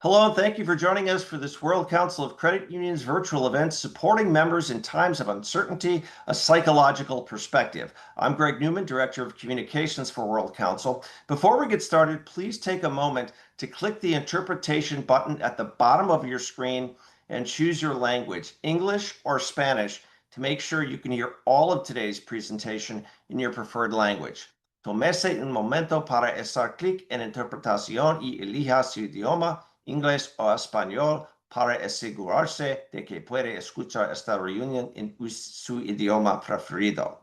Hello, and thank you for joining us for this World Council of Credit Unions virtual event, Supporting Members in Times of Uncertainty, a Psychological Perspective. I'm Greg Newman, Director of Communications for World Council. Before we get started, please take a moment to click the interpretation button at the bottom of your screen and choose your language, English or Spanish, to make sure you can hear all of today's presentation in your preferred language. Tómese un momento para hacer clic en interpretación y elija su idioma, inglés o español, para asegurarse de que puede escuchar esta reunión en su idioma preferido.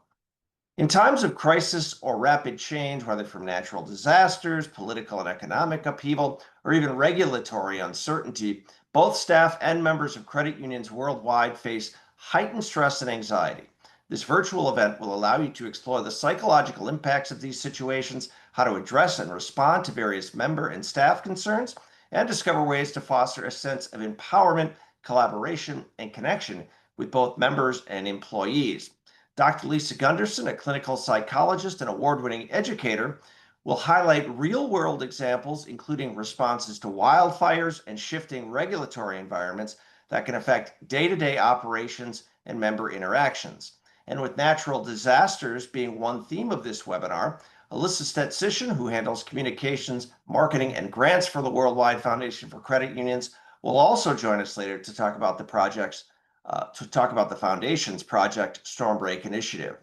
In times of crisis or rapid change, whether from natural disasters, political and economic upheaval, or even regulatory uncertainty, both staff and members of credit unions worldwide face heightened stress and anxiety. This virtual event will allow you to explore the psychological impacts of these situations, how to address and respond to various member and staff concerns, and discover ways to foster a sense of empowerment, collaboration, and connection with both members and employees. Dr. Lisa Gunderson, a clinical psychologist and award-winning educator, will highlight real-world examples, including responses to wildfires and shifting regulatory environments that can affect day-to-day operations and member interactions. And with natural disasters being one theme of this webinar, Alyssa Stetsishin, who handles communications, marketing, and grants for the Worldwide Foundation for Credit Unions, will also join us later to talk about the foundation's Project Stormbreak initiative.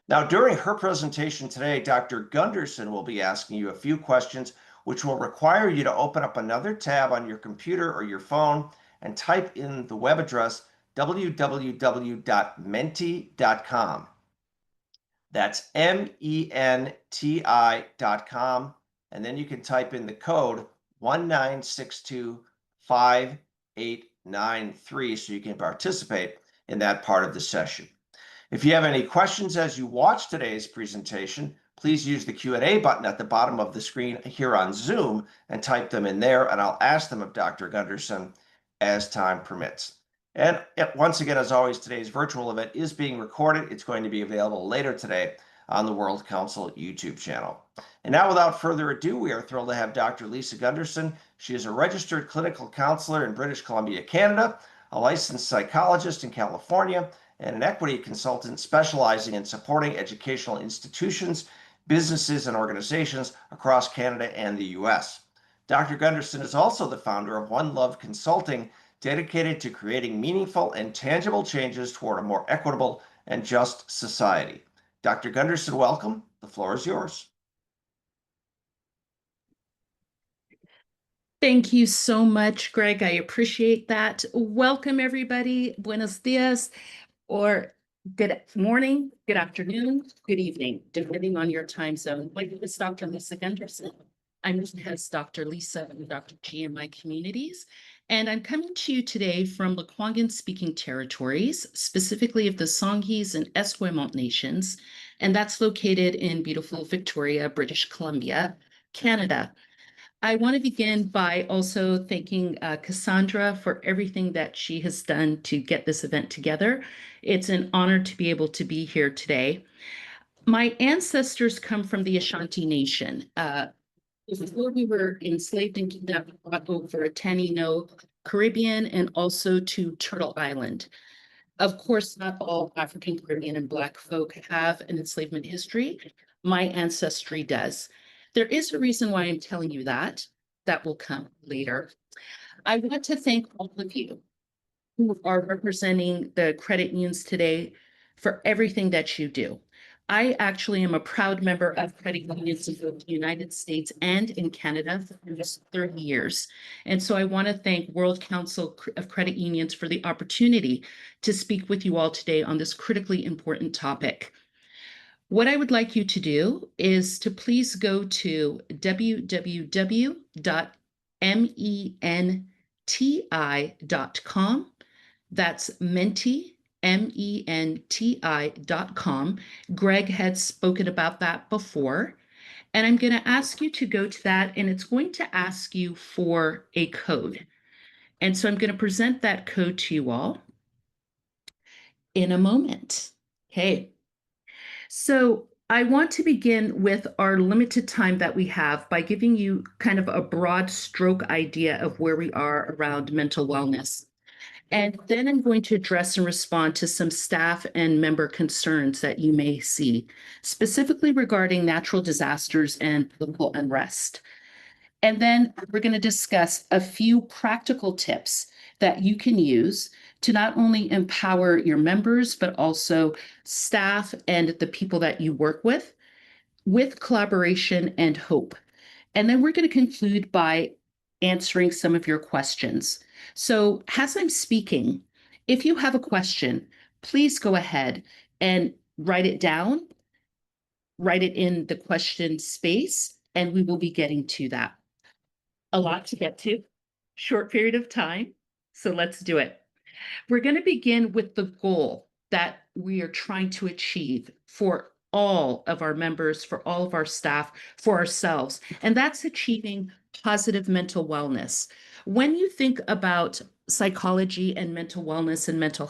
Now, during her presentation today, Dr. Gunderson will be asking you a few questions, which will require you to open up another tab on your computer or your phone and type in the web address www.menti.com. That's MENTI.com, and then you can type in the code 19625893 so you can participate in that part of the session. If you have any questions as you watch today's presentation, please use the Q&A button at the bottom of the screen here on Zoom and type them in there, and I'll ask them of Dr. Gunderson as time permits. And once again, as always, today's virtual event is being recorded. It's going to be available later today on the World Council YouTube channel. And now, without further ado, we are thrilled to have Dr. Lisa Gunderson. She is a registered clinical counselor in British Columbia, Canada, a licensed psychologist in California, and an equity consultant specializing in supporting educational institutions, businesses, and organizations across Canada and the US. Dr. Gunderson is also the founder of One Love Consulting, dedicated to creating meaningful and tangible changes toward a more equitable and just society. Dr. Gunderson, welcome. The floor is yours. Thank you so much, Greg. I appreciate that. Welcome, everybody. Buenos dias, or good morning, good afternoon, good evening, depending on your time zone. My name is Dr. Lisa Gunderson. I'm as Dr. Lisa and Dr. G in my communities, and I'm coming to you today from Lekwungen-speaking territories, specifically of the Songhees and Esquimalt nations, and that's located in beautiful Victoria, British Columbia, Canada. I want to begin by also thanking Cassandra for everything that she has done to get this event together. It's an honor to be able to be here today. My ancestors come from the Ashanti Nation. Before we were enslaved and kidnapped, brought over Taino, Caribbean, and also to Turtle Island. Of course, not all African, Caribbean, and Black folk have an enslavement history. My ancestry does. There is a reason why I'm telling you that. That will come later. I want to thank all of you who are representing the credit unions today for everything that you do. I actually am a proud member of credit unions in both the United States and in Canada for almost 30 years. And so I want to thank World Council of Credit Unions for the opportunity to speak with you all today on this critically important topic. What I would like you to do is to please go to www.menti.com. That's Menti, MENTI.com. Greg had spoken about that before. And I'm going to ask you to go to that, and it's going to ask you for a code. And so I'm going to present that code to you all in a moment. Okay. So I want to begin with our limited time that we have by giving you kind of a broad stroke idea of where we are around mental wellness. And then I'm going to address and respond to some staff and member concerns that you may see, specifically regarding natural disasters and political unrest. And then we're going to discuss a few practical tips that you can use to not only empower your members, but also staff and the people that you work with collaboration and hope. And then we're going to conclude by answering some of your questions. So, as I'm speaking, if you have a question, please go ahead and write it down, write it in the question space, and we will be getting to that. A lot to get to, short period of time. So, let's do it. We're going to begin with the goal that we are trying to achieve for all of our members, for all of our staff, for ourselves, and that's achieving positive mental wellness. When you think about psychology and mental wellness and mental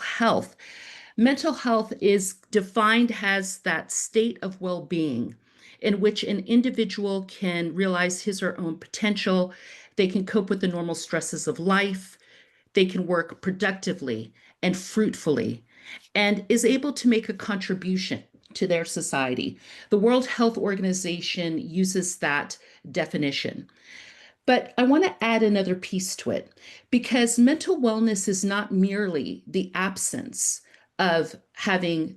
health is defined as that state of well-being in which an individual can realize his or her own potential, they can cope with the normal stresses of life, they can work productively and fruitfully, and is able to make a contribution to their society. The World Health Organization uses that definition. But I want to add another piece to it because mental wellness is not merely the absence of having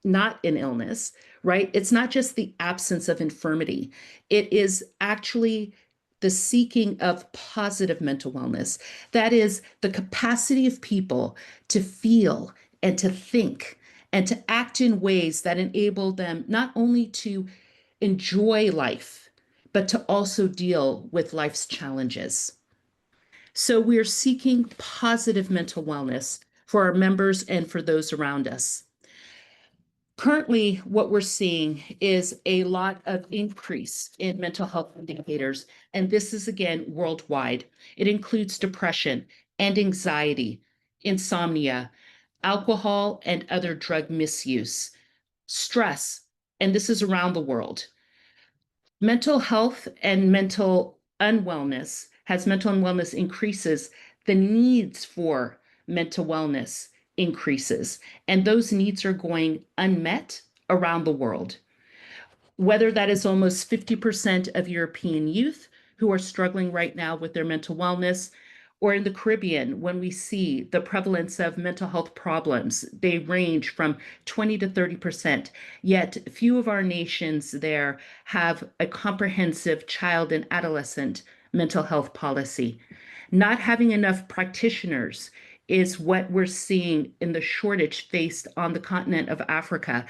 not an illness, right? It's not just the absence of infirmity. It is actually the seeking of positive mental wellness. That is the capacity of people to feel and to think and to act in ways that enable them not only to enjoy life, but to also deal with life's challenges. So we're seeking positive mental wellness for our members and for those around us. Currently, what we're seeing is a lot of increase in mental health indicators, and this is again worldwide. It includes depression and anxiety, insomnia, alcohol and other drug misuse, stress, and this is around the world. Mental health and mental unwellness, as mental unwellness increases, the needs for mental wellness increases, and those needs are going unmet around the world. Whether that is almost 50% of European youth who are struggling right now with their mental wellness, or in the Caribbean, when we see the prevalence of mental health problems, they range from 20 to 30%. Yet few of our nations there have a comprehensive child and adolescent mental health policy. Not having enough practitioners is what we're seeing in the shortage faced on the continent of Africa,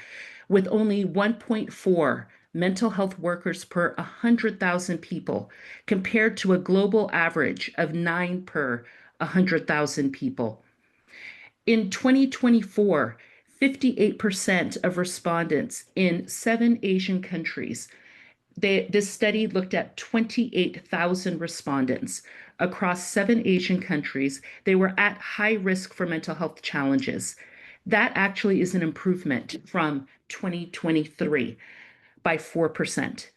with only 1.4 mental health workers per 100,000 people, compared to a global average of 9 per 100,000 people. In 2024, 58% of respondents in 7 Asian countries, this study looked at 28,000 respondents across 7 Asian countries. They were at high risk for mental health challenges. That actually is an improvement from 2023 by 4%.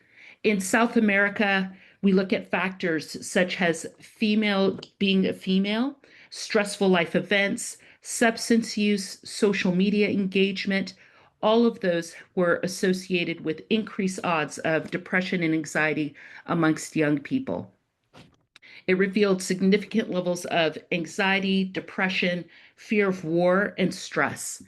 In South America, we look at factors such as being a female, stressful life events, substance use, social media engagement. All of those were associated with increased odds of depression and anxiety amongst young people. It revealed significant levels of anxiety, depression, fear of war, and stress.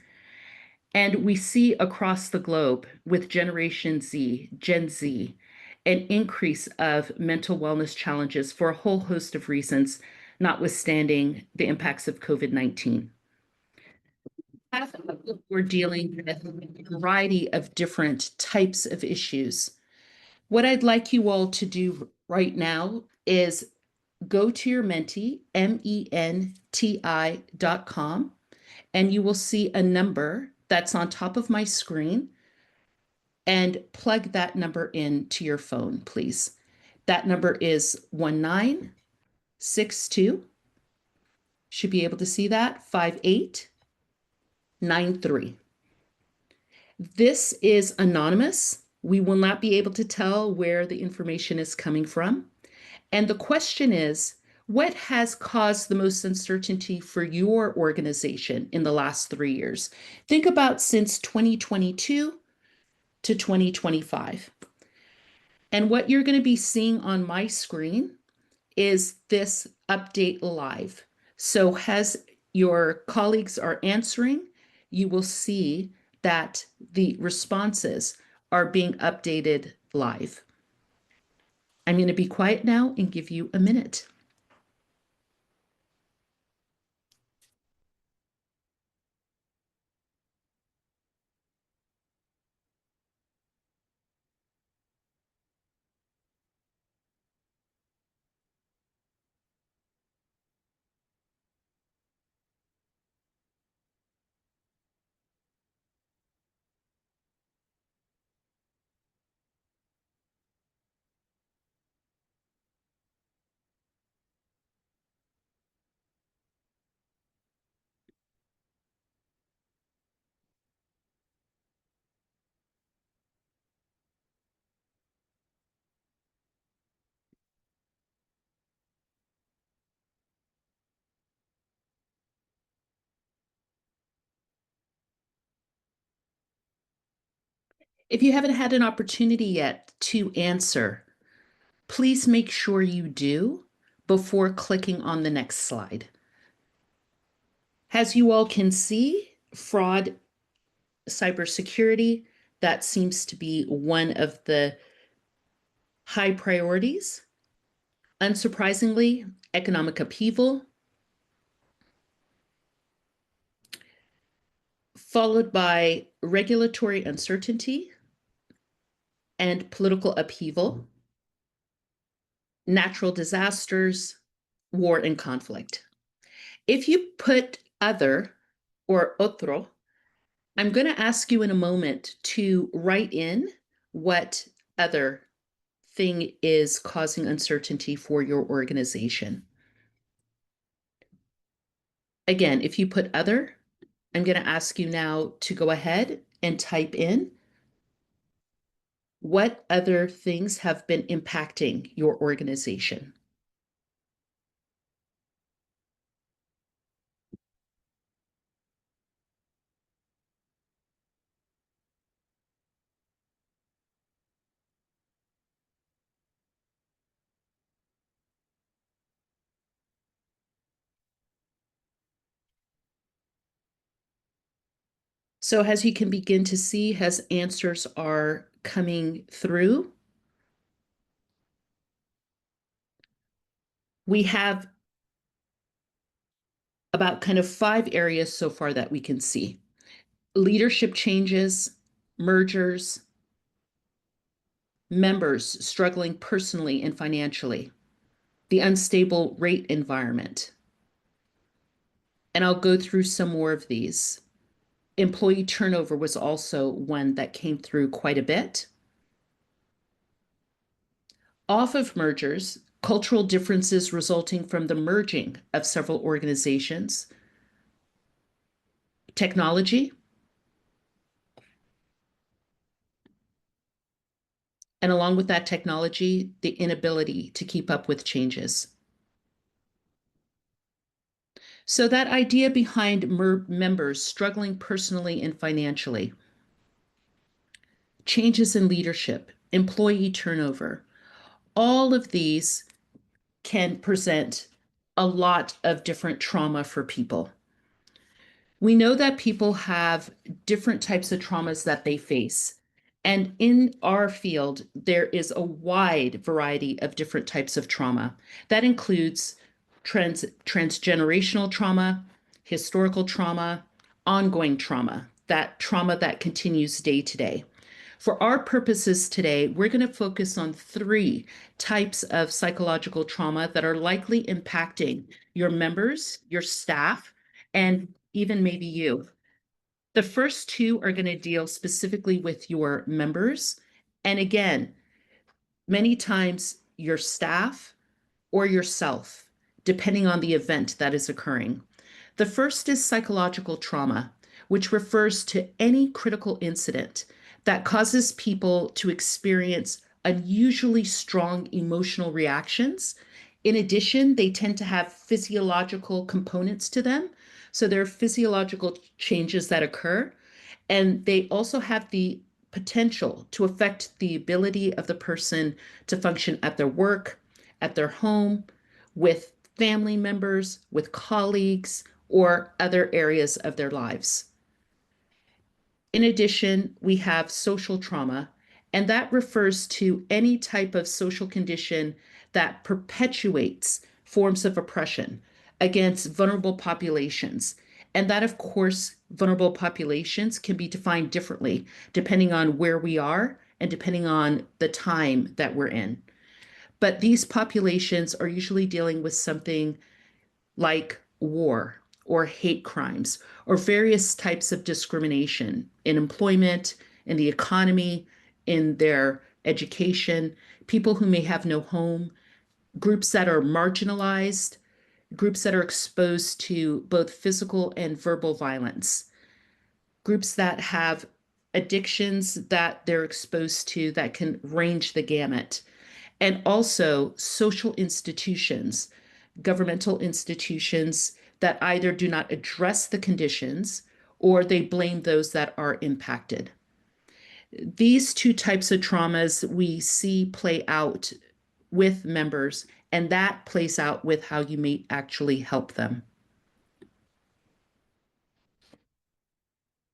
And we see across the globe with Generation Z, Gen Z, an increase of mental wellness challenges for a whole host of reasons, notwithstanding the impacts of COVID-19. We're dealing with a variety of different types of issues. What I'd like you all to do right now is go to your Menti, menti.com, and you will see a number that's on top of my screen, and plug that number into your phone, please. That number is 1962. Should be able to see that, 5893. This is anonymous. We will not be able to tell where the information is coming from. And the question is, what has caused the most uncertainty for your organization in the last 3 years? Think about since 2022 to 2025. And what you're going to be seeing on my screen is this update live. So as your colleagues are answering, you will see that the responses are being updated live. I'm going to be quiet now and give you a minute. If you haven't had an opportunity yet to answer, please make sure you do before clicking on the next slide. As you all can see, fraud, cybersecurity, that seems to be one of the high priorities. Unsurprisingly, economic upheaval, followed by regulatory uncertainty and political upheaval, natural disasters, war and conflict. If you put other or otro, I'm going to ask you in a moment to write in what other thing is causing uncertainty for your organization. Again, if you put other, I'm going to ask you now to go ahead and type in what other things have been impacting your organization. So as you can begin to see, as answers are coming through, we have about kind of 5 areas so far that we can see. Leadership changes, mergers, members struggling personally and financially, the unstable rate environment. And I'll go through some more of these. Employee turnover was also one that came through quite a bit. Off of mergers, cultural differences resulting from the merging of several organizations, technology, and along with that technology, the inability to keep up with changes. So that idea behind members struggling personally and financially, changes in leadership, employee turnover, all of these can present a lot of different trauma for people. We know that people have different types of traumas that they face. And in our field, there is a wide variety of different types of trauma. That includes transgenerational trauma, historical trauma, ongoing trauma, that trauma that continues day to day. For our purposes today, we're going to focus on 3 types of psychological trauma that are likely impacting your members, your staff, and even maybe you. The first 2 are going to deal specifically with your members. And again, many times your staff or yourself, depending on the event that is occurring. The first is psychological trauma, which refers to any critical incident that causes people to experience unusually strong emotional reactions. In addition, they tend to have physiological components to them. So there are physiological changes that occur, and they also have the potential to affect the ability of the person to function at their work, at their home, with family members, with colleagues, or other areas of their lives. In addition, we have social trauma, and that refers to any type of social condition that perpetuates forms of oppression against vulnerable populations. And that, of course, vulnerable populations can be defined differently depending on where we are and depending on the time that we're in. But these populations are usually dealing with something like war or hate crimes or various types of discrimination in employment, in the economy, in their education, people who may have no home, groups that are marginalized, groups that are exposed to both physical and verbal violence, groups that have addictions that they're exposed to that can range the gamut, and also social institutions, governmental institutions that either do not address the conditions or they blame those that are impacted. These two types of traumas we see play out with members, and that plays out with how you may actually help them.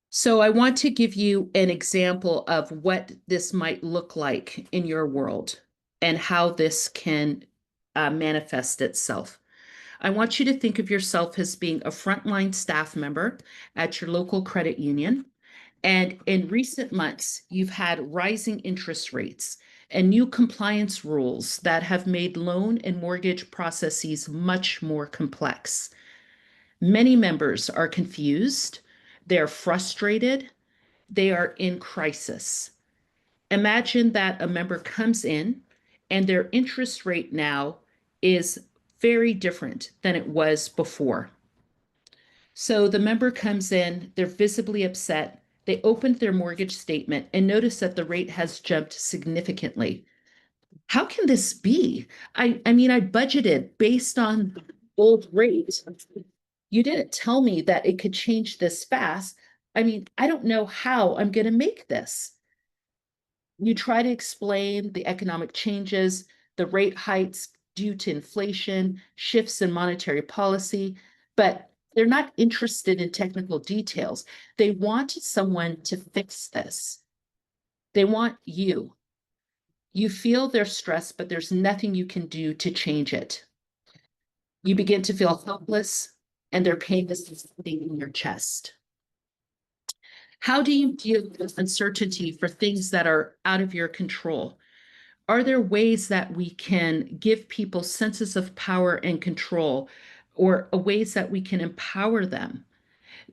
So I want to give you an example of what this might look like in your world and how this can manifest itself. I want you to think of yourself as being a frontline staff member at your local credit union. And in recent months, you've had rising interest rates and new compliance rules that have made loan and mortgage processes much more complex. Many members are confused, they're frustrated, they are in crisis. Imagine that a member comes in and their interest rate now is very different than it was before. So the member comes in, they're visibly upset. They opened their mortgage statement and notice that the rate has jumped significantly. How can this be? I mean, I budgeted based on the old rate. You didn't tell me that it could change this fast. I mean, I don't know how I'm going to make this. You try to explain the economic changes, the rate hikes due to inflation, shifts in monetary policy, but they're not interested in technical details. They want someone to fix this. They want you. You feel their stress, but there's nothing you can do to change it. You begin to feel helpless, and their pain is sitting in your chest. How do you deal with uncertainty for things that are out of your control? Are there ways that we can give people senses of power and control, or ways that we can empower them?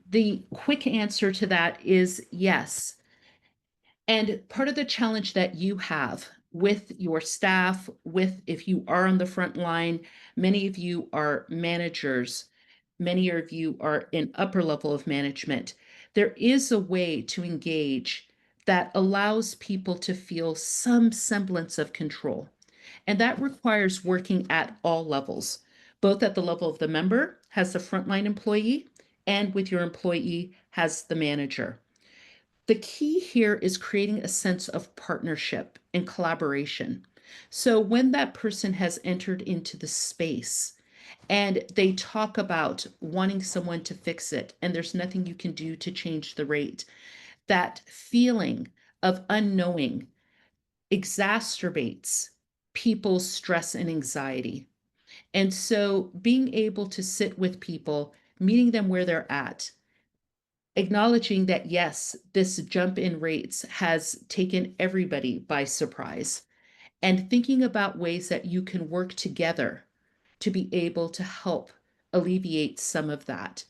The quick answer to that is yes. And part of the challenge that you have with your staff, with if you are on the front line, many of you are managers, many of you are in upper level of management. There is a way to engage that allows people to feel some semblance of control. And that requires working at all levels, both at the level of the member, has the frontline employee, and with your employee, has the manager. The key here is creating a sense of partnership and collaboration. So when that person has entered into the space and they talk about wanting someone to fix it, and there's nothing you can do to change the rate, that feeling of unknowing exacerbates people's stress and anxiety. And so being able to sit with people, meeting them where they're at, acknowledging that, yes, this jump in rates has taken everybody by surprise, and thinking about ways that you can work together to be able to help alleviate some of that.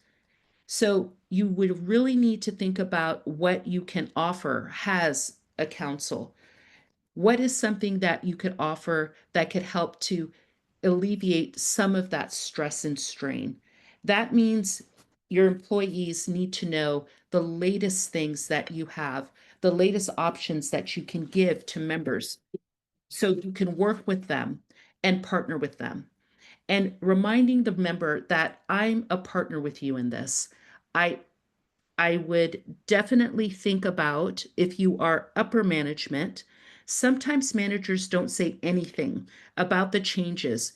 So you would really need to think about what you can offer as a council. What is something that you could offer that could help to alleviate some of that stress and strain? That means your employees need to know the latest things that you have, the latest options that you can give to members so you can work with them and partner with them. And reminding the member that I'm a partner with you in this. I I would definitely think about if you are upper management. Sometimes managers don't say anything about the changes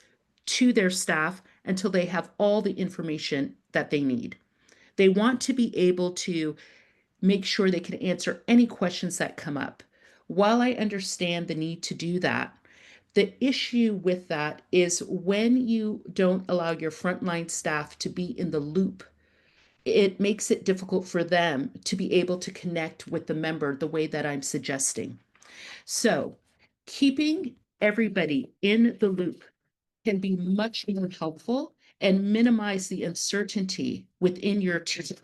to their staff until they have all the information that they need. They want to be able to make sure they can answer any questions that come up. While I understand the need to do that, the issue with that is when you don't allow your frontline staff to be in the loop, it makes it difficult for them to be able to connect with the member the way that I'm suggesting. So, keeping everybody in the loop can be much more helpful and minimize the uncertainty within your team.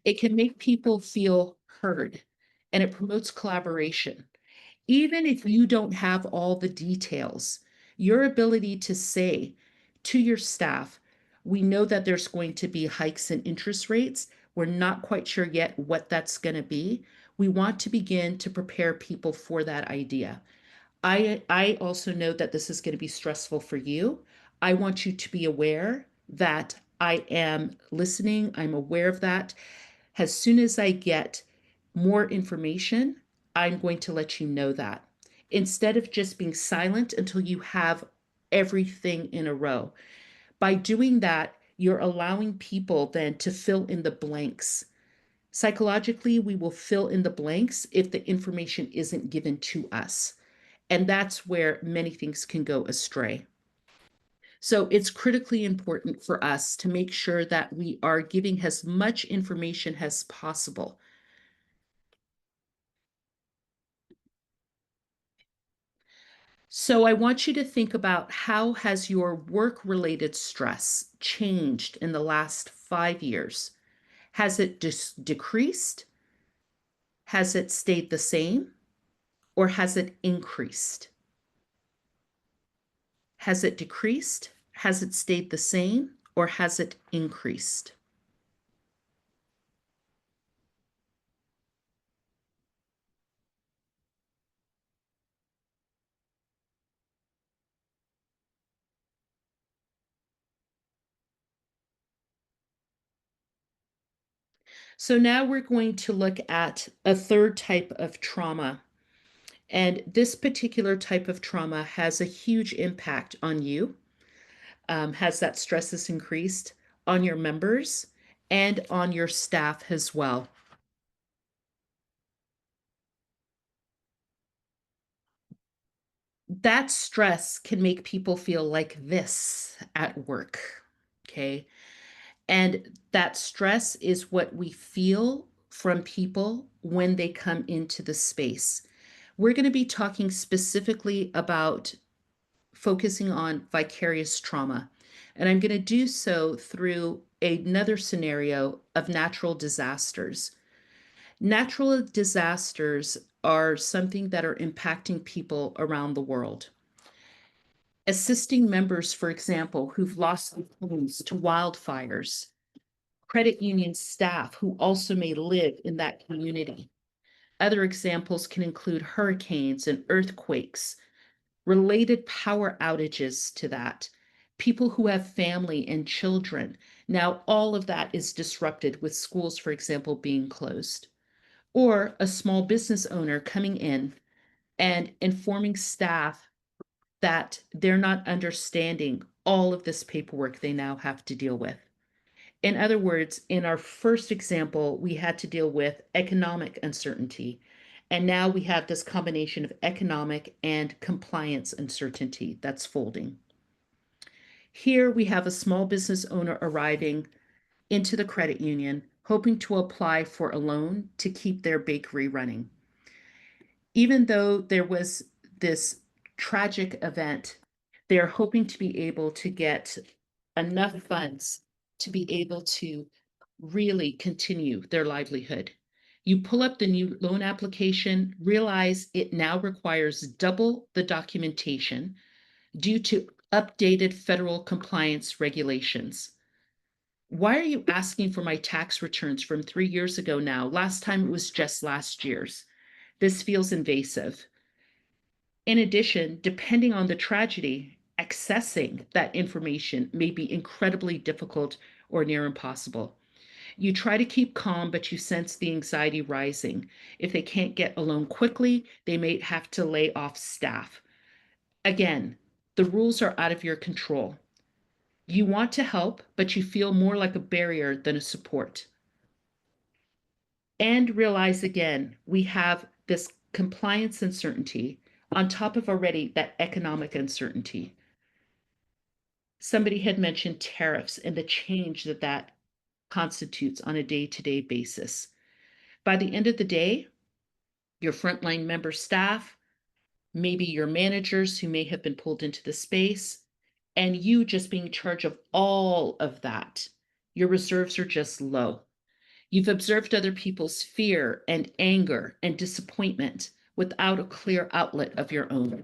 It can make people feel heard and it promotes collaboration. Even if you don't have all the details, your ability to say to your staff, we know that there's going to be hikes in interest rates. We're not quite sure yet what that's going to be. We want to begin to prepare people for that idea. I also know that this is going to be stressful for you. I want you to be aware that I am listening. I'm aware of that. As soon as I get more information, I'm going to let you know that. Instead of just being silent until you have everything in a row. By doing that, you're allowing people then to fill in the blanks. Psychologically, we will fill in the blanks if the information isn't given to us. And that's where many things can go astray. So it's critically important for us to make sure that we are giving as much information as possible. So I want you to think about how has your work-related stress changed in the last 5 years? Has it decreased? Has it stayed the same? Or has it increased? Has it decreased? Has it stayed the same? Or has it increased? So now we're going to look at a third type of trauma. And this particular type of trauma has a huge impact on you. Has that stress has increased on your members and on your staff as well. That stress can make people feel like this at work. Okay. And that stress is what we feel from people when they come into the space. We're going to be talking specifically about focusing on vicarious trauma. And I'm going to do so through another scenario of natural disasters. Natural disasters are something that are impacting people around the world. Assisting members, for example, who've lost their homes to wildfires, credit union staff who also may live in that community. Other examples can include hurricanes and earthquakes, related power outages to that, people who have family and children. Now, all of that is disrupted with schools, for example, being closed. Or a small business owner coming in and informing staff that they're not understanding all of this paperwork they now have to deal with. In other words, in our first example, we had to deal with economic uncertainty. And now we have this combination of economic and compliance uncertainty that's folding. Here we have a small business owner arriving into the credit union, hoping to apply for a loan to keep their bakery running. Even though there was this tragic event, they're hoping to be able to get enough funds to be able to really continue their livelihood. You pull up the new loan application, realize it now requires double the documentation due to updated federal compliance regulations. Why are you asking for my tax returns from 3 years ago now? Last time it was just last year's. this feels invasive. In addition, depending on the tragedy, accessing that information may be incredibly difficult or near impossible. You try to keep calm, but you sense the anxiety rising. If they can't get alone quickly, they may have to lay off staff. Again, the rules are out of your control. You want to help, but you feel more like a barrier than a support. And realize again, we have this compliance uncertainty on top of already that economic uncertainty. Somebody had mentioned tariffs and the change that that constitutes on a day-to-day basis. By the end of the day, your frontline member staff, maybe your managers who may have been pulled into the space, and you just being in charge of all of that, your reserves are just low. You've observed other people's fear and anger and disappointment without a clear outlet of your own.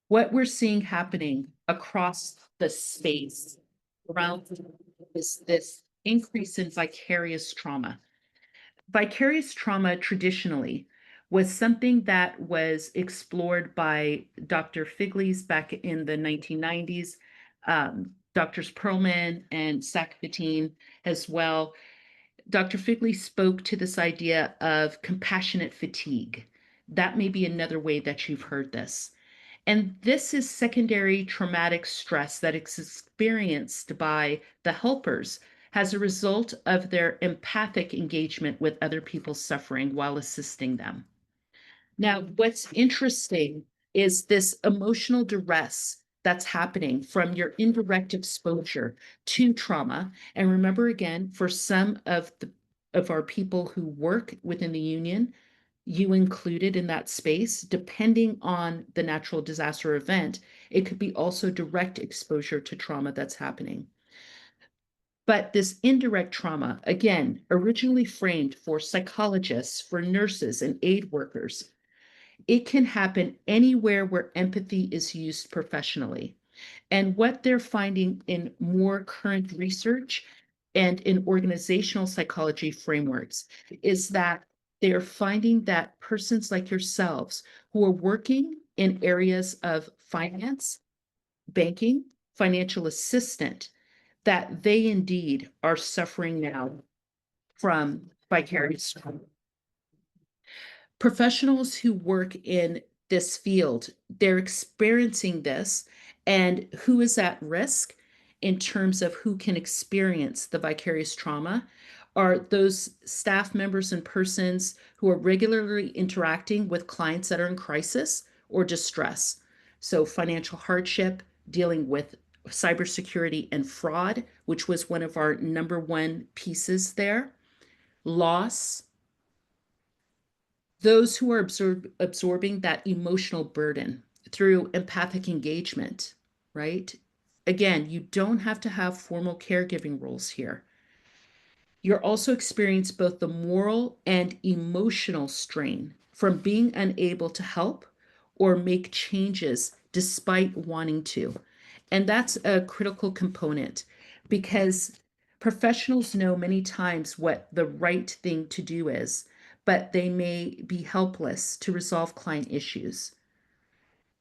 What we're seeing happening across the space around this increase in vicarious trauma. Vicarious trauma traditionally was something that was explored by Dr. Figley's back in the 1990s, Drs. Perlman and Sackbettine as well. Dr. Figley spoke to this idea of compassionate fatigue. That may be another way that you've heard this. And this is secondary traumatic stress that is experienced by the helpers as a result of their empathic engagement with other people's suffering while assisting them. Now, what's interesting is this emotional duress that's happening from your indirect exposure to trauma. And remember again, for some of our people who work within the union, you included in that space, depending on the natural disaster event, it could be also direct exposure to trauma that's happening. But this indirect trauma, again, originally framed for psychologists, for nurses and aid workers, it can happen anywhere where empathy is used professionally. And what they're finding in more current research and in organizational psychology frameworks is that they're finding that persons like yourselves who are working in areas of finance, banking, financial assistant, that they indeed are suffering now from vicarious trauma. Professionals who work in this field, they're experiencing this, and who is at risk in terms of who can experience the vicarious trauma are those staff members and persons who are regularly interacting with clients that are in crisis or distress. So financial hardship, dealing with cybersecurity and fraud, which was one of our number one pieces there, loss, those who are absorbing that emotional burden through empathic engagement, right? Again, you don't have to have formal caregiving roles here. You're also experiencing both the moral and emotional strain from being unable to help or make changes despite wanting to. And that's a critical component because professionals know many times what the right thing to do is, but they may be helpless to resolve client issues.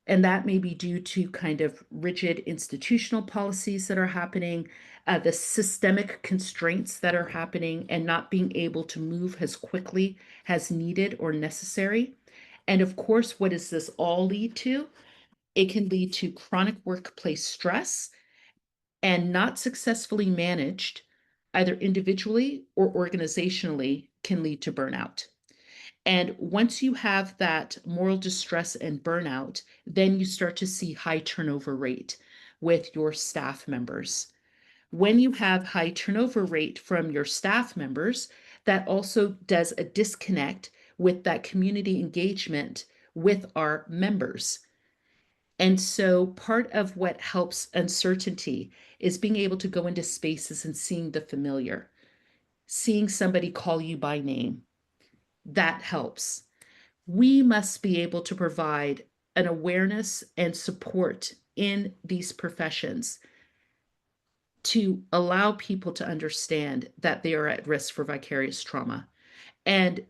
And that may be due to kind of rigid institutional policies that are happening, the systemic constraints that are happening, and not being able to move as quickly as needed or necessary. And of course, what does this all lead to? It can lead to chronic workplace stress and not successfully managed, either individually or organizationally, can lead to burnout. And once you have that moral distress and burnout, then you start to see high turnover rate with your staff members. When you have high turnover rate from your staff members, that also does a disconnect with that community engagement with our members. And so part of what helps uncertainty is being able to go into spaces and seeing the familiar, seeing somebody call you by name. That helps. We must be able to provide an awareness and support in these professions to allow people to understand that they are at risk for vicarious trauma. And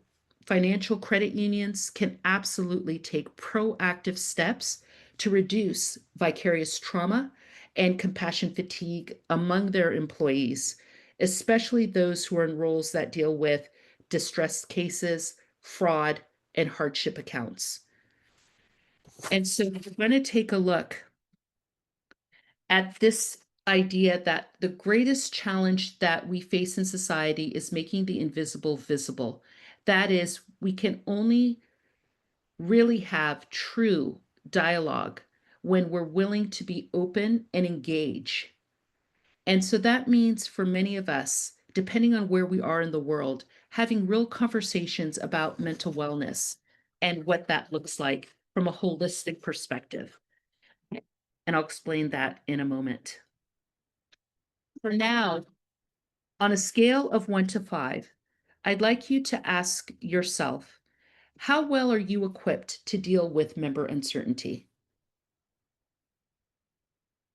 financial credit unions can absolutely take proactive steps to reduce vicarious trauma and compassion fatigue among their employees, especially those who are in roles that deal with distressed cases, fraud, and hardship accounts. And so we're going to take a look at this idea that the greatest challenge that we face in society is making the invisible visible. That is, we can only really have true dialogue when we're willing to be open and engage. And so that means for many of us, depending on where we are in the world, having real conversations about mental wellness and what that looks like from a holistic perspective. And I'll explain that in a moment. For now, on a scale of 1 to 5, I'd like you to ask yourself, how well are you equipped to deal with member uncertainty?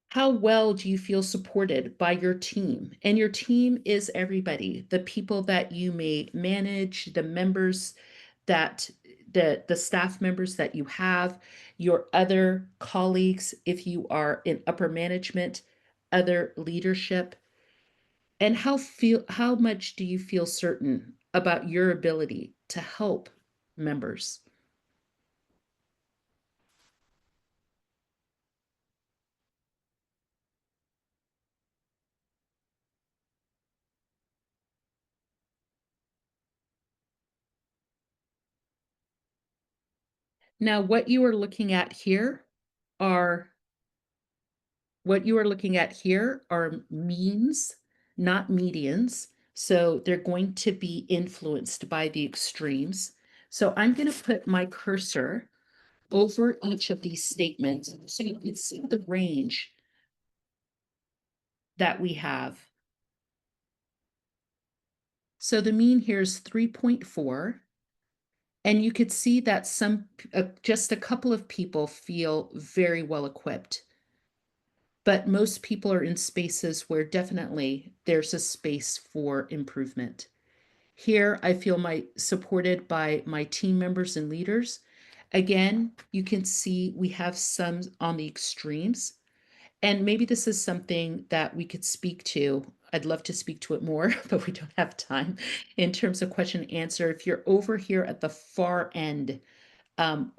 How well do you feel supported by your team? And your team is everybody, the people that you may manage, the members that the staff members that you have, your other colleagues, if you are in upper management, other leadership. And how much do you feel certain about your ability to help members? Now, are what you are looking at here are means, not medians. So they're going to be influenced by the extremes. So I'm going to put my cursor over each of these statements so you can see the range that we have. So the mean here is 3.4. And you could see that just a couple of people feel very well equipped. But most people are in spaces where definitely there's a space for improvement. Here, I feel supported by my team members and leaders. Again, you can see we have some on the extremes. And maybe this is something that we could speak to. I'd love to speak to it more, but we don't have time in terms of question and answer. If you're over here at the far end,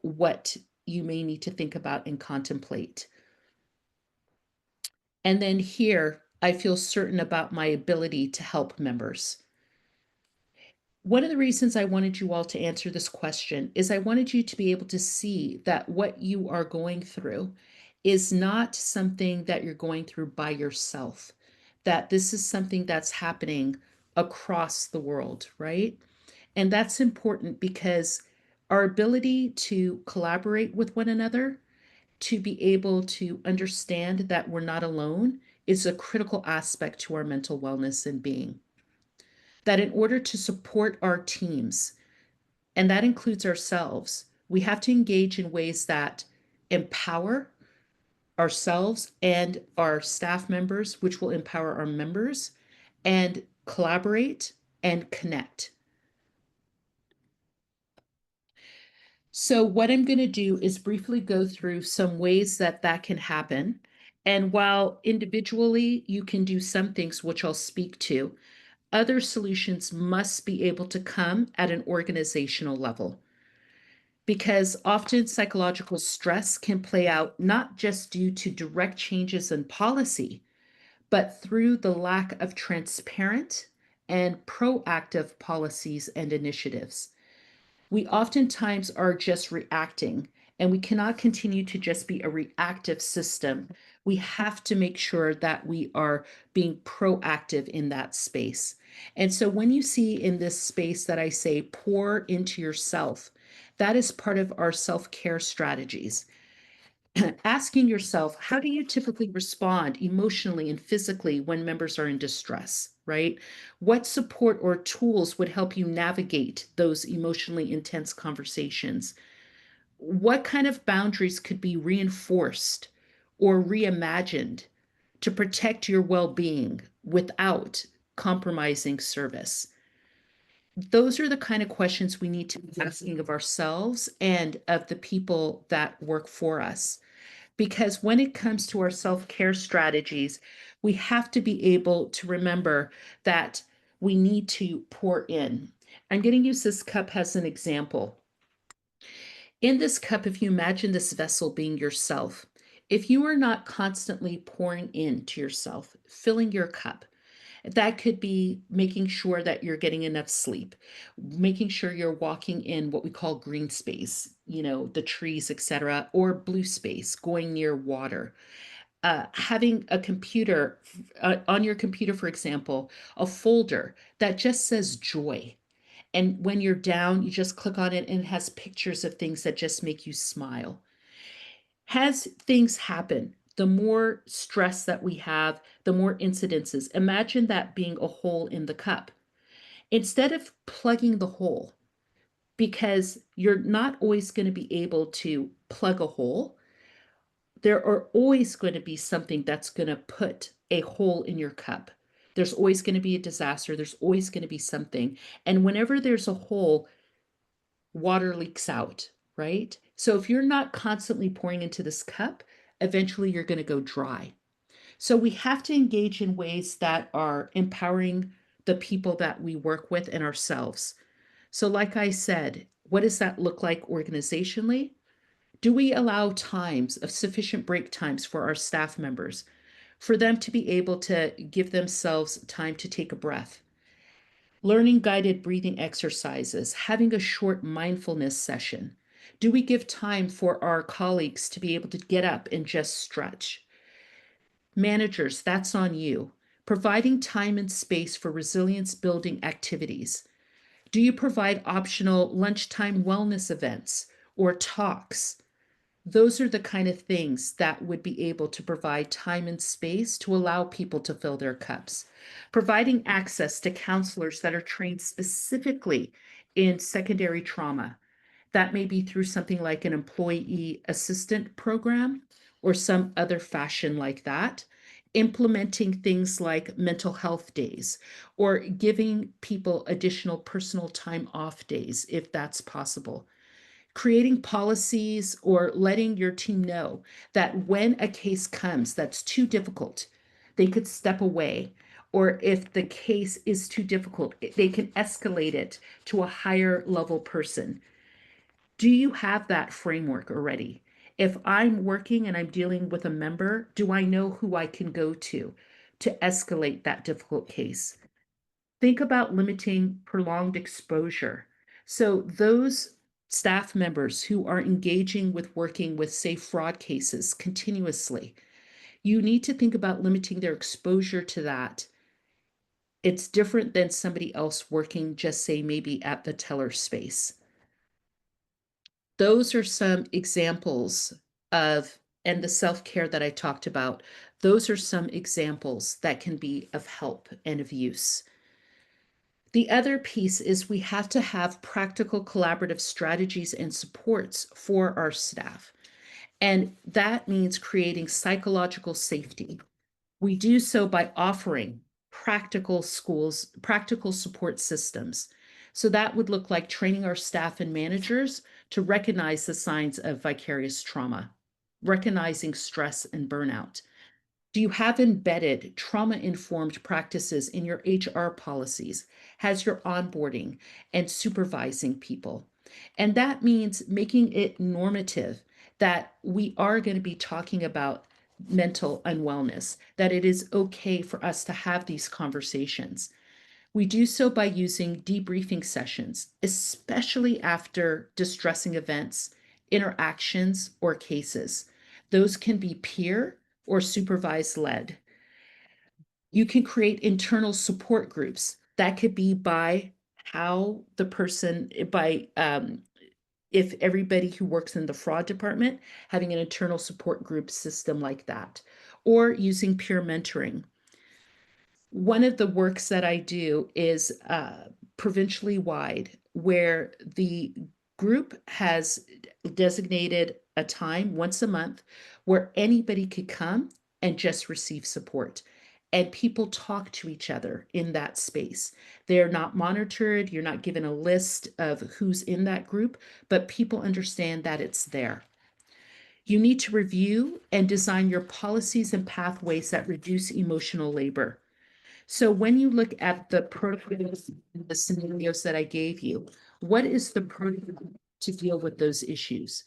what you may need to think about and contemplate. And then here, I feel certain about my ability to help members. One of the reasons I wanted you all to answer this question is I wanted you to be able to see that what you are going through is not something that you're going through by yourself, that this is something that's happening across the world, right? And that's important because our ability to collaborate with one another, to be able to understand that we're not alone, is a critical aspect to our mental wellness and being. That in order to support our teams, and that includes ourselves, we have to engage in ways that empower ourselves and our staff members, which will empower our members, and collaborate and connect. So, what I'm going to do is briefly go through some ways that that can happen. And while individually you can do some things, which I'll speak to, other solutions must be able to come at an organizational level. Because often psychological stress can play out not just due to direct changes in policy, but through the lack of transparent and proactive policies and initiatives. We oftentimes are just reacting, and we cannot continue to just be a reactive system. We have to make sure that we are being proactive in that space. And so when you see in this space that I say pour into yourself, that is part of our self-care strategies. Asking yourself, how do you typically respond emotionally and physically when members are in distress, right? What support or tools would help you navigate those emotionally intense conversations? What kind of boundaries could be reinforced or reimagined to protect your well being without compromising service? Those are the kind of questions we need to be asking of ourselves and of the people that work for us. Because when it comes to our self-care strategies, we have to be able to remember that we need to pour in. I'm going to use this cup as an example. In this cup, if you imagine this vessel being yourself, if you are not constantly pouring into yourself, filling your cup, that could be making sure that you're getting enough sleep, making sure you're walking in what we call green space, the trees, etc., or blue space, going near water. Having a computer, on your computer, for example, a folder that just says joy. And when you're down, you just click on it and it has pictures of things that just make you smile. As things happen, the more stress that we have, the more incidences. Imagine that being a hole in the cup. Instead of plugging the hole, because you're not always going to be able to plug a hole, there are always going to be something that's going to put a hole in your cup. There's always going to be a disaster. There's always going to be something. And whenever there's a hole, water leaks out, right? So if you're not constantly pouring into this cup, eventually you're going to go dry. So we have to engage in ways that are empowering the people that we work with and ourselves. So, like I said, what does that look like organizationally? Do we allow times of sufficient break times for our staff members, for them to be able to give themselves time to take a breath? Learning guided breathing exercises, having a short mindfulness session. Do we give time for our colleagues to be able to get up and just stretch? Managers, that's on you. Providing time and space for resilience building activities. Do you provide optional lunchtime wellness events or talks? Those are the kind of things that would be able to provide time and space to allow people to fill their cups. Providing access to counselors that are trained specifically in secondary trauma. That may be through something like an employee assistant program or some other fashion like that. Implementing things like mental health days or giving people additional personal time off days if that's possible. Creating policies or letting your team know that when a case comes that's too difficult, they could step away. Or if the case is too difficult, they can escalate it to a higher level person. Do you have that framework already? If I'm working and I'm dealing with a member, do I know who I can go to escalate that difficult case? Think about limiting prolonged exposure. So, those staff members who are engaging with working with, say, fraud cases continuously, you need to think about limiting their exposure to that. It's different than somebody else working, just say, maybe at the teller space. Those are some examples of, and the self care that I talked about, those are some examples that can be of help and of use. The other piece is we have to have practical collaborative strategies and supports for our staff. And that means creating psychological safety. We do so by offering practical support systems. So that would look like training our staff and managers to recognize the signs of vicarious trauma, recognizing stress and burnout. Do you have embedded trauma-informed practices in your HR policies? Has your onboarding and supervising people? And that means making it normative that we are going to be talking about mental unwellness, that it is okay for us to have these conversations. We do so by using debriefing sessions, especially after distressing events, interactions, or cases. Those can be peer or supervised led. You can create internal support groups. That could be by how the person, if everybody who works in the fraud department, having an internal support group system like that, or using peer mentoring. One of the works that I do is provincially wide, where the group has designated a time once a month where anybody could come and just receive support. and people talk to each other in that space. They're not monitored. You're not given a list of who's in that group, but people understand that it's there. You need to review and design your policies and pathways that reduce emotional labor. So when you look at the protocols, the scenarios that I gave you, what is the protocol to deal with those issues?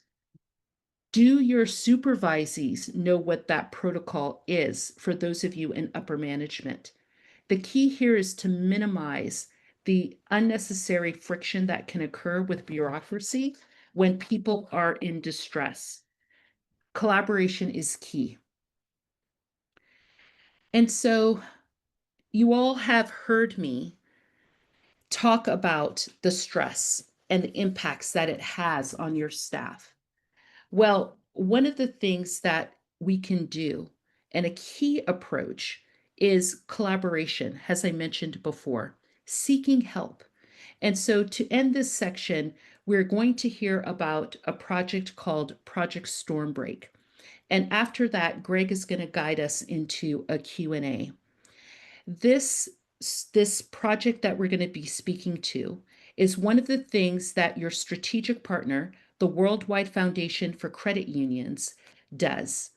Do your supervisees know what that protocol is for those of you in upper management? The key here is to minimize the unnecessary friction that can occur with bureaucracy when people are in distress. Collaboration is key. And so you all have heard me talk about the stress and the impacts that it has on your staff. Well, one of the things that we can do, and a key approach, is collaboration, as I mentioned before, seeking help. And so to end this section, we're going to hear about a project called Project Stormbreak. And after that, Greg is going to guide us into a Q&A. This project that we're going to be speaking to is one of the things that your strategic partner, the Worldwide Foundation for Credit Unions, does.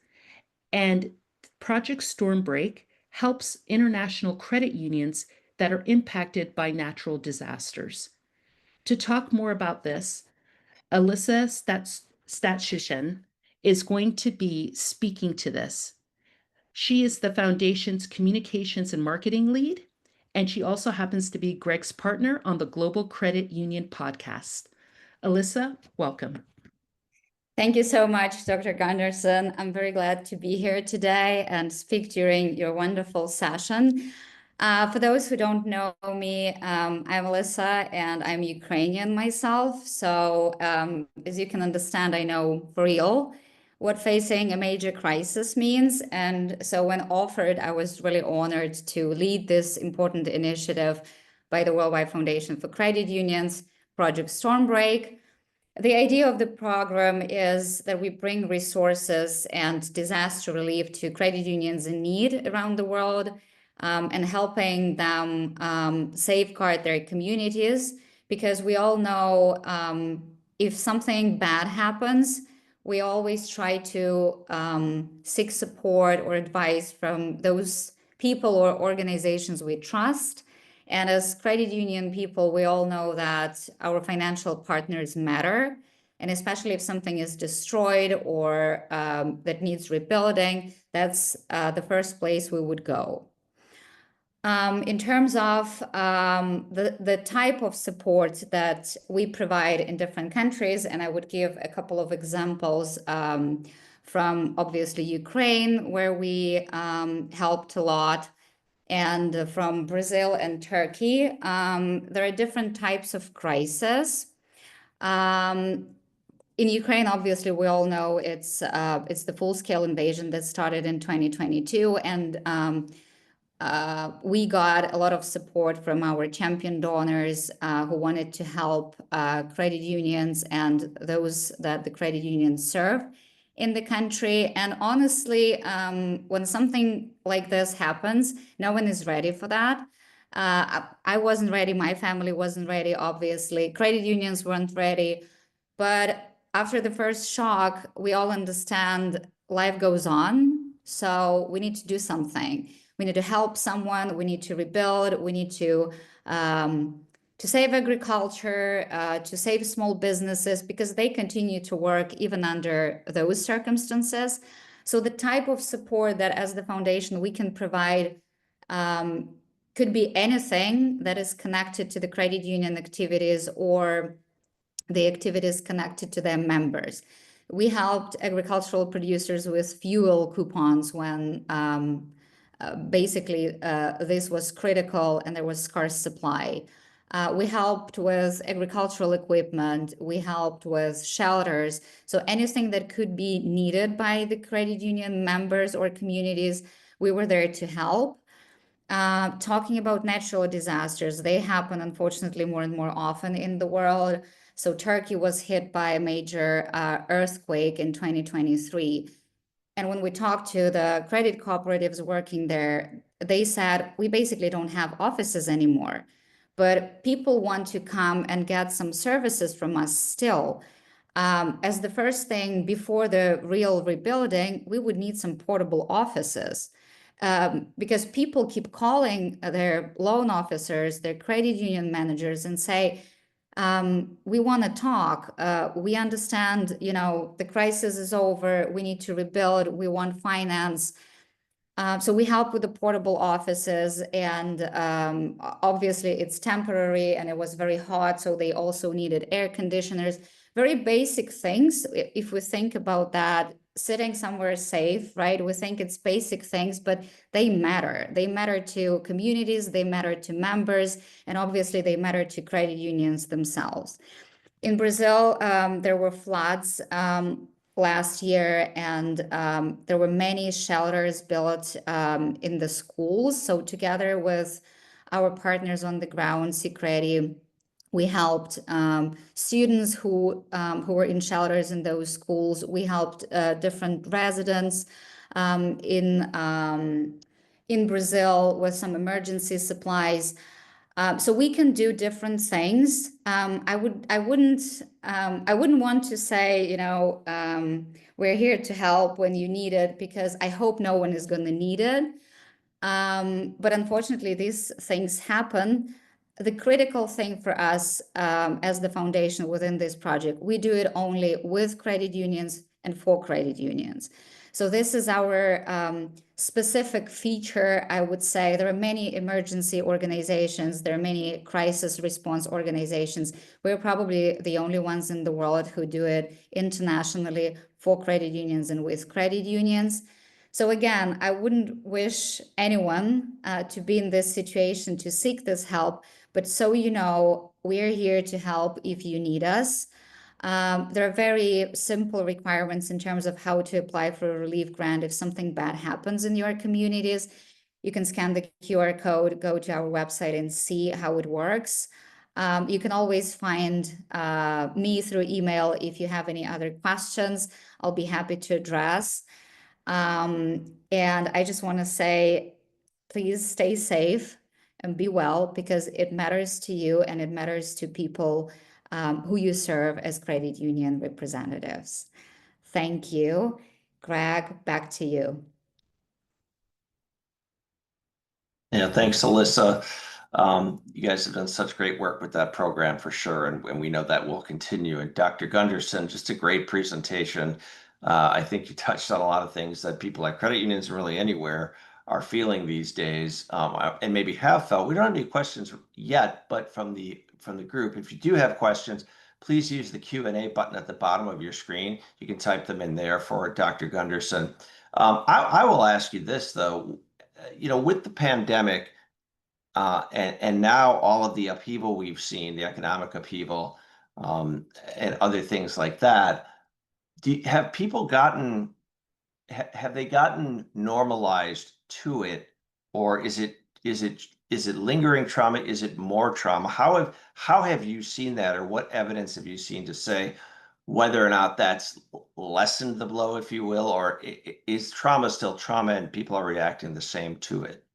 And Project Stormbreak helps international credit unions that are impacted by natural disasters. To talk more about this, Alyssa Statshishan is going to be speaking to this. She is the foundation's communications and marketing lead, and she also happens to be Greg's partner on the Global Credit Union podcast. Alyssa, welcome. Thank you so much, Dr. Gunderson. I'm very glad to be here today and speak during your wonderful session. For those who don't know me, I'm Alyssa and I'm Ukrainian myself. So as you can understand, I know for real what facing a major crisis means. And so when offered, I was really honored to lead this important initiative by the Worldwide Foundation for Credit Unions, Project Stormbreak. The idea of the program is that we bring resources and disaster relief to credit unions in need around the world, and helping them safeguard their communities, because we all know if something bad happens, we always try to seek support or advice from those people or organizations we trust. And as credit union people, we all know that our financial partners matter. And especially if something is destroyed or that needs rebuilding, that's the first place we would go. In terms of the type of support that we provide in different countries, and I would give a couple of examples from obviously Ukraine, where we helped a lot, and from Brazil and Turkey. There are different types of crises. In Ukraine, obviously, we all know it's the full-scale invasion that started in 2022, and we got a lot of support from our champion donors who wanted to help credit unions and those that the credit unions serve in the country. And honestly, when something like this happens, no one is ready for that. I wasn't ready. My family wasn't ready, obviously. Credit unions weren't ready. But after the first shock, we all understand life goes on. So we need to do something. We need to help someone. We need to rebuild. We need to save agriculture, to save small businesses, because they continue to work even under those circumstances. So the type of support that as the foundation we can provide could be anything that is connected to the credit union activities or the activities connected to their members. We helped agricultural producers with fuel coupons when basically this was critical and there was scarce supply. We helped with agricultural equipment. We helped with shelters. So anything that could be needed by the credit union members or communities, we were there to help. Talking about natural disasters, they happen, unfortunately, more and more often in the world. So Turkey was hit by a major earthquake in 2023. And when we talked to the credit cooperatives working there, they said, we basically don't have offices anymore, but people want to come and get some services from us still. As the first thing before the real rebuilding, we would need some portable offices. Because people keep calling their loan officers, their credit union managers, and say, we want to talk. We understand, the crisis is over. We need to rebuild. We want finance. So we help with the portable offices, and obviously it's temporary and it was very hot, so they also needed air conditioners. Very basic things. If we think about that, sitting somewhere safe, right? We think it's basic things, but they matter. They matter to communities, they matter to members, and obviously they matter to credit unions themselves. In Brazil, there were floods last year, and there were many shelters built in the schools. So together with our partners on the ground, Sicredi, we helped students who were in shelters in those schools. We helped different residents in Brazil with some emergency supplies. So we can do different things. I wouldn't want to say, we're here to help when you need it, because I hope no one is going to need it. But unfortunately, these things happen. The critical thing for us as the foundation within this project, we do it only with credit unions and for credit unions. So this is our specific feature, I would say. There are many emergency organizations, there are many crisis response organizations. We're probably the only ones in the world who do it internationally for credit unions and with credit unions. So again, I wouldn't wish anyone to be in this situation, to seek this help, but so you know, we're here to help if you need us. There are very simple requirements in terms of how to apply for a relief grant if something bad happens in your communities. You can scan the QR code, go to our website and see how it works. You can always find me through email if you have any other questions. I'll be happy to address. And I just want to say, please stay safe and be well, because it matters to you and it matters to people who you serve as credit union representatives. Thank you. Greg, back to you. Yeah, thanks, Alyssa. You guys have done such great work with that program for sure, and we know that will continue. And Dr. Gunderson, just a great presentation. I think you touched on a lot of things that people at credit unions, really anywhere, are feeling these days, and maybe have felt. We don't have any questions yet, but from the group, if you do have questions, please use the Q&A button at the bottom of your screen. You can type them in there for Dr. Gunderson. I will ask you this though. With the pandemic and now all of the upheaval we've seen, the economic upheaval, and other things like that, have people have they gotten normalized to it, or is it lingering trauma? Is it more trauma? How have you seen that, or what evidence have you seen to say whether or not that's lessened the blow, if you will, or is trauma still trauma and people are reacting the same to it?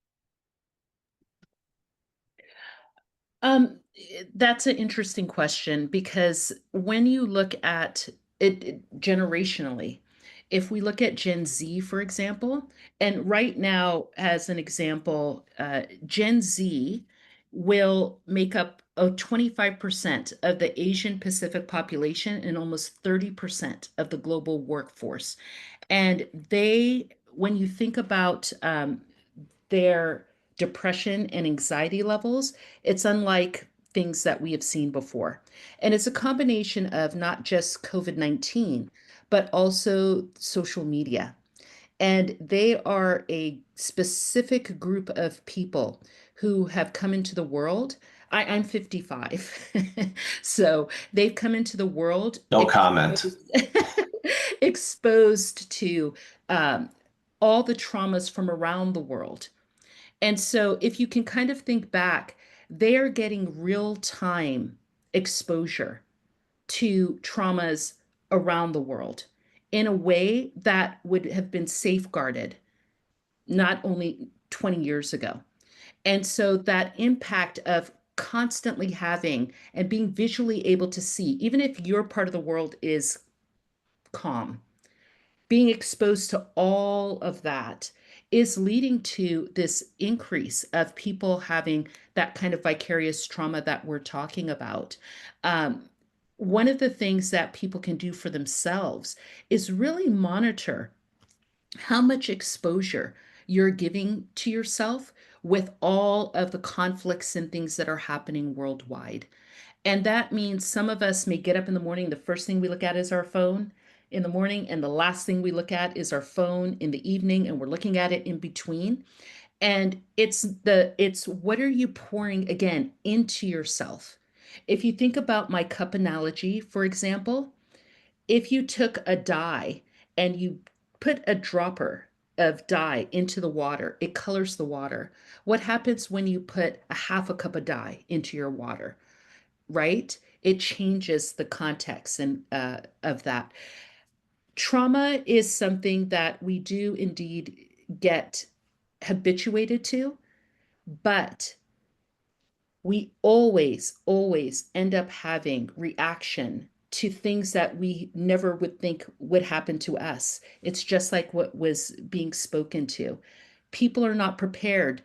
That's an interesting question, because when you look at it generationally, if we look at Gen Z, for example, and right now, as an example, Gen Z will make up 25% of the Asian Pacific population and almost 30% of the global workforce. And when you think about their depression and anxiety levels, it's unlike things that we have seen before. And it's a combination of not just COVID-19, but also social media. And they are a specific group of people who have come into the world. I'm 55. So they've come into the world. No comment. Exposed to all the traumas from around the world. And so if you can kind of think back, they are getting real time exposure to traumas around the world in a way that would have been safeguarded, not only 20 years ago. And so that impact of constantly having and being visually able to see, even if your part of the world is calm, being exposed to all of that is leading to this increase of people having that kind of vicarious trauma that we're talking about. Um, One of the things that people can do for themselves is really monitor how much exposure you're giving to yourself with all of the conflicts and things that are happening worldwide. And that means some of us may get up in the morning, the first thing we look at is our phone in the morning, and the last thing we look at is our phone in the evening, and we're looking at it in between. And it's what are you pouring again into yourself? If you think about my cup analogy, for example, if you took a dye and you put a dropper of dye into the water, it colors the water. What happens when you put a half a cup of dye into your water, right? It changes the context and of that. Trauma is something that we do indeed get habituated to, but we always end up having reaction to things that we never would think would happen to us. It's just like what was being spoken to. People are not prepared.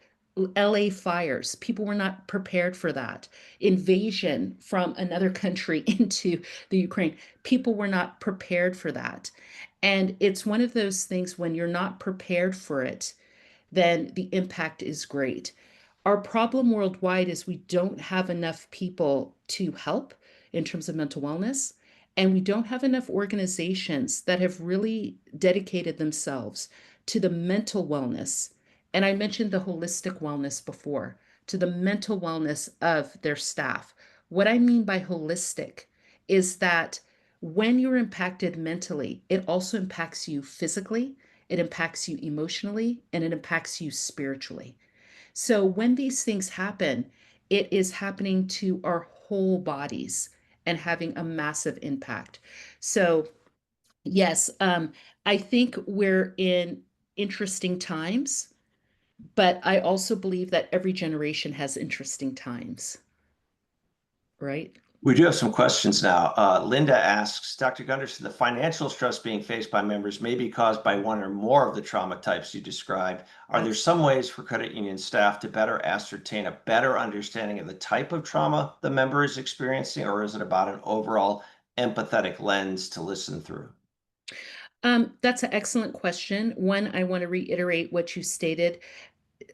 LA fires, people were not prepared for that. Invasion from another country into the Ukraine, people were not prepared for that. And it's one of those things when you're not prepared for it, then the impact is great. Our problem worldwide is we don't have enough people to help in terms of mental wellness, and we don't have enough organizations that have really dedicated themselves to the mental wellness. And I mentioned the holistic wellness before, to the mental wellness of their staff. What I mean by holistic is that when you're impacted mentally, it also impacts you physically, it impacts you emotionally, and it impacts you spiritually. So when these things happen, it is happening to our whole bodies and having a massive impact. So, yes, I think we're in interesting times, but I also believe that every generation has interesting times, right? We do have some questions now. Linda asks, Dr. Gunderson, the financial stress being faced by members may be caused by one or more of the trauma types you described. Are there some ways for credit union staff to better ascertain a better understanding of the type of trauma the member is experiencing, or is it about an overall empathetic lens to listen through? That's an excellent question. One, I want to reiterate what you stated.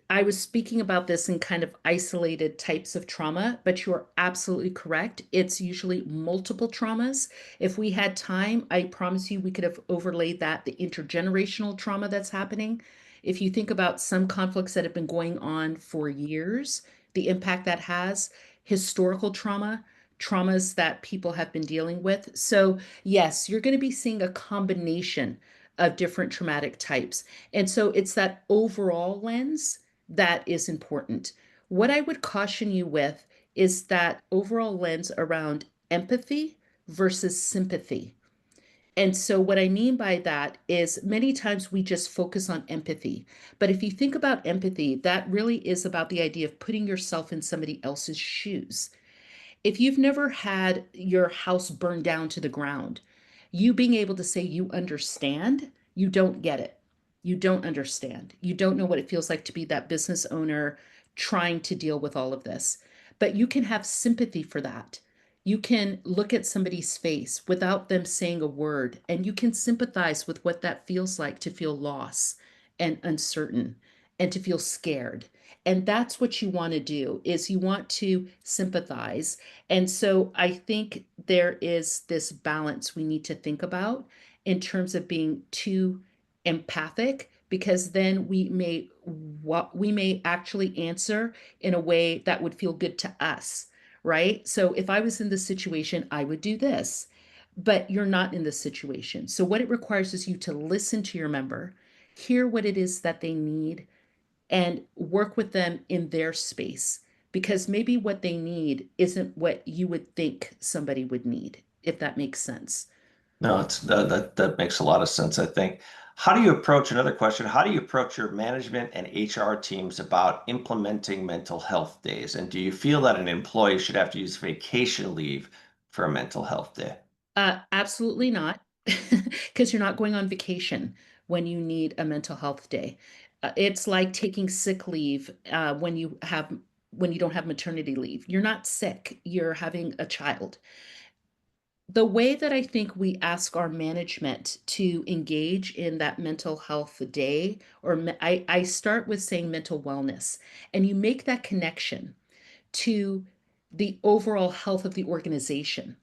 I was speaking about this in kind of isolated types of trauma, but you are absolutely correct. It's usually multiple traumas. If we had time, I promise you we could have overlaid that, the intergenerational trauma that's happening. If you think about some conflicts that have been going on for years, the impact that has, historical trauma, traumas that people have been dealing with. So, yes, you're going to be seeing a combination of different traumatic types. And so it's that overall lens that is important. What I would caution you with is that overall lens around empathy versus sympathy. And so, what I mean by that is many times we just focus on empathy. But if you think about empathy, that really is about the idea of putting yourself in somebody else's shoes. If you've never had your house burned down to the ground, you being able to say you understand, you don't get it. You don't understand. You don't know what it feels like to be that business owner trying to deal with all of this. But you can have sympathy for that. You can look at somebody's face without them saying a word, and you can sympathize with what that feels like to feel lost and uncertain and to feel scared. And that's what you want to do is you want to sympathize. And so I think there is this balance we need to think about in terms of being too empathic, because then we may actually answer in a way that would feel good to us, right? So if I was in this situation, I would do this, but you're not in this situation. So what it requires is you to listen to your member, hear what it is that they need, and work with them in their space, because maybe what they need isn't what you would think somebody would need, if that makes sense. No, that makes a lot of sense, I think. How do you approach, another question, how do you approach your management and HR teams about implementing mental health days? And do you feel that an employee should have to use vacation leave for a mental health day? Absolutely not, because you're not going on vacation when you need a mental health day. It's like taking sick leave when you don't have maternity leave. You're not sick, you're having a child. The way that I think we ask our management to engage in that mental health day, I start with saying mental wellness, and you make that connection to the overall health of the organization.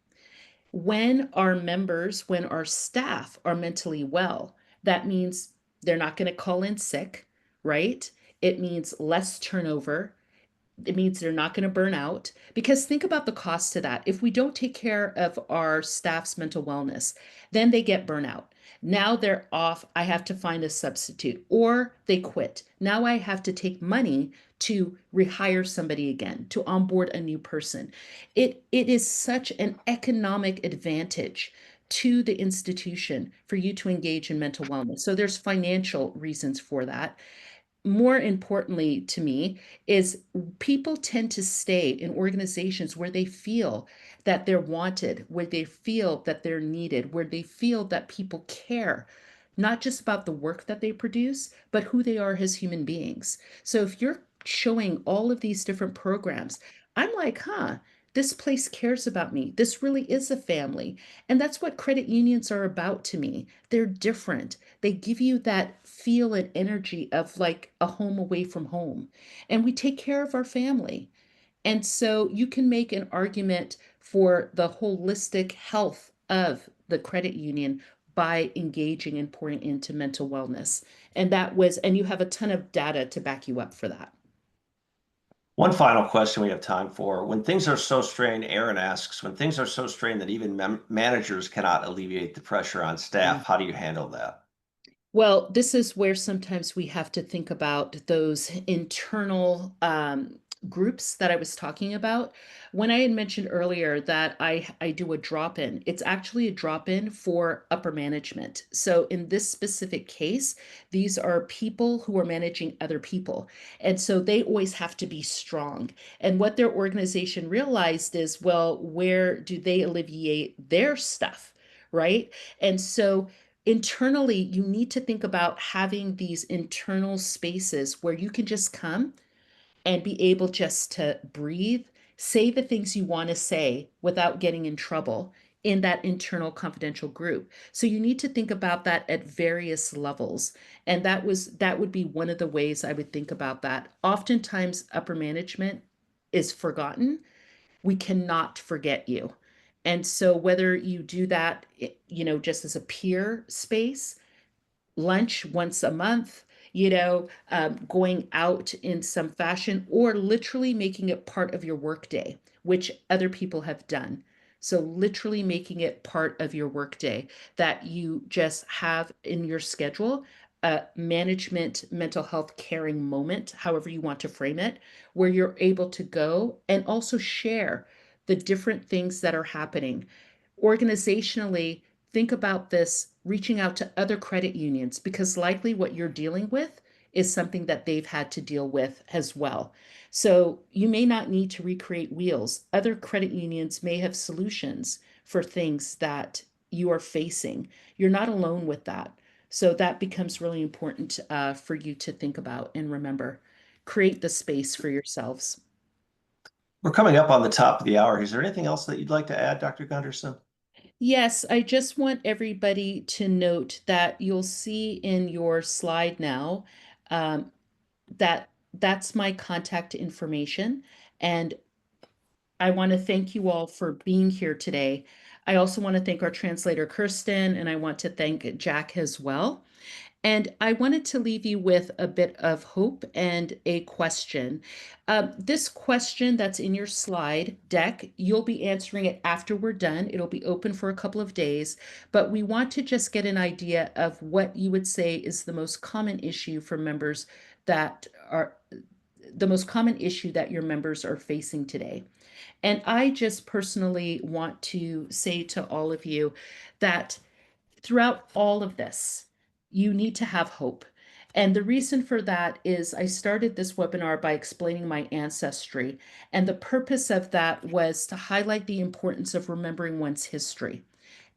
When our staff are mentally well, that means they're not going to call in sick, right? It means less turnover. It means they're not going to burn out. Because think about the cost to that. If we don't take care of our staff's mental wellness, then they get burnout. Now they're off. I have to find a substitute, or they quit. Now I have to take money to rehire somebody again, to onboard a new person. It is such an economic advantage to the institution for you to engage in mental wellness. So there's financial reasons for that. More importantly to me is people tend to stay in organizations where they feel that they're wanted, where they feel that they're needed, where they feel that people care, not just about the work that they produce, but who they are as human beings. So if you're showing all of these different programs, I'm like, huh, this place cares about me. This really is a family. And that's what credit unions are about to me. They're different. They give you that feel and energy of like a home away from home. And we take care of our family. And so you can make an argument for the holistic health of the credit union by engaging and pouring into mental wellness. And you have a ton of data to back you up for that. One final question we have time for. When things are so strained, Aaron asks, when things are so strained that even managers cannot alleviate the pressure on staff, how do you handle that? Well, this is where sometimes we have to think about those internal groups that I was talking about. When I had mentioned earlier that I do a drop-in, it's actually a drop-in for upper management. So in this specific case, these are people who are managing other people. And so they always have to be strong. And what their organization realized is, well, where do they alleviate their stuff? Right. And so internally, you need to think about having these internal spaces where you can just come and be able just to breathe, say the things you want to say without getting in trouble in that internal confidential group. So you need to think about that at various levels. And that would be one of the ways I would think about that. Oftentimes upper management is forgotten. We cannot forget you. And so whether you do that, just as a peer space, lunch once a month, going out in some fashion, or literally making it part of your workday, which other people have done. So, literally making it part of your workday that you just have in your schedule a management mental health caring moment, however you want to frame it, where you're able to go and also share the different things that are happening. Organizationally, think about this reaching out to other credit unions because likely what you're dealing with is something that they've had to deal with as well. So you may not need to recreate wheels. Other credit unions may have solutions for things that you are facing. You're not alone with that. So that becomes really important for you to think about and remember. Create the space for yourselves. We're coming up on the top of the hour. Is there anything else that you'd like to add, Dr. Gunderson? Yes, I just want everybody to note that you'll see in your slide now um, that that's my contact information. And I want to thank you all for being here today. I also want to thank our translator, Kirsten, and I want to thank Jack as well. And I wanted to leave you with a bit of hope and a question. This question that's in your slide deck, you'll be answering it after we're done. It'll be open for a couple of days, but we want to just get an idea of what you would say is the most common issue for members that are the most common issue that your members are facing today. And I just personally want to say to all of you that throughout all of this, you need to have hope. And the reason for that is I started this webinar by explaining my ancestry. And the purpose of that was to highlight the importance of remembering one's history.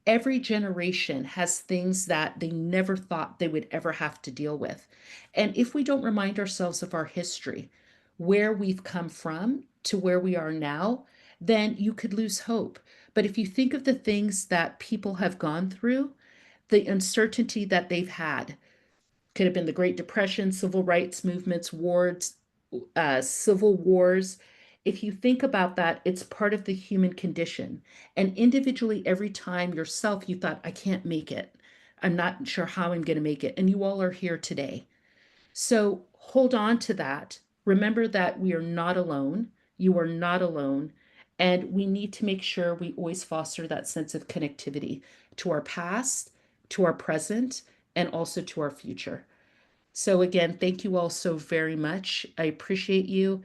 Every generation has things that they never thought they would ever have to deal with. And if we don't remind ourselves of our history, where we've come from to where we are now, then you could lose hope. But if you think of the things that people have gone through, the uncertainty that they've had, could have been the Great Depression, civil rights movements, wars, civil wars. If you think about that, it's part of the human condition. And individually, every time yourself, you thought, I can't make it. I'm not sure how I'm going to make it. And you all are here today. So hold on to that. Remember that we are not alone. You are not alone. And we need to make sure we always foster that sense of connectivity to our past, to our present, and also to our future. So, again, thank you all so very much. I appreciate you.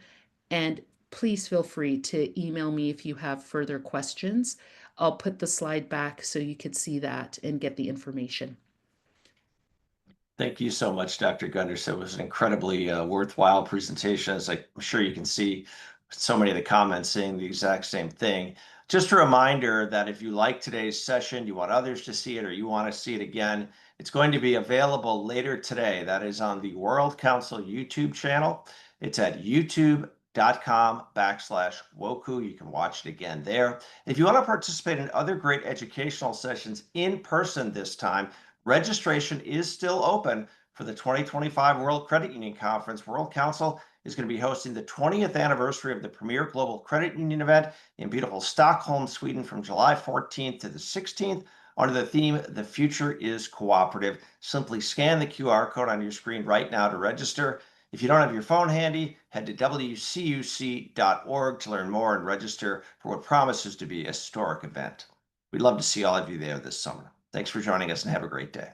And please feel free to email me if you have further questions. I'll put the slide back so you can see that and get the information. Thank you so much, Dr. Gunderson. It was an incredibly worthwhile presentation. As I'm sure you can see, so many of the comments saying the exact same thing. Just a reminder that if you like today's session, you want others to see it, or you want to see it again, it's going to be available later today. That is on the World Council YouTube channel. It's at youtube.com/WOCCU. You can watch it again there. If you want to participate in other great educational sessions in person this time, registration is still open for the 2025 World Credit Union Conference. World Council is going to be hosting the 20th anniversary of the premier global credit union event in beautiful Stockholm, Sweden from July 14th to the 16th under the theme, The Future is Cooperative. Simply scan the QR code on your screen right now to register. If you don't have your phone handy, head to WCUC.org to learn more and register for what promises to be a historic event. We'd love to see all of you there this summer. Thanks for joining us and have a great day.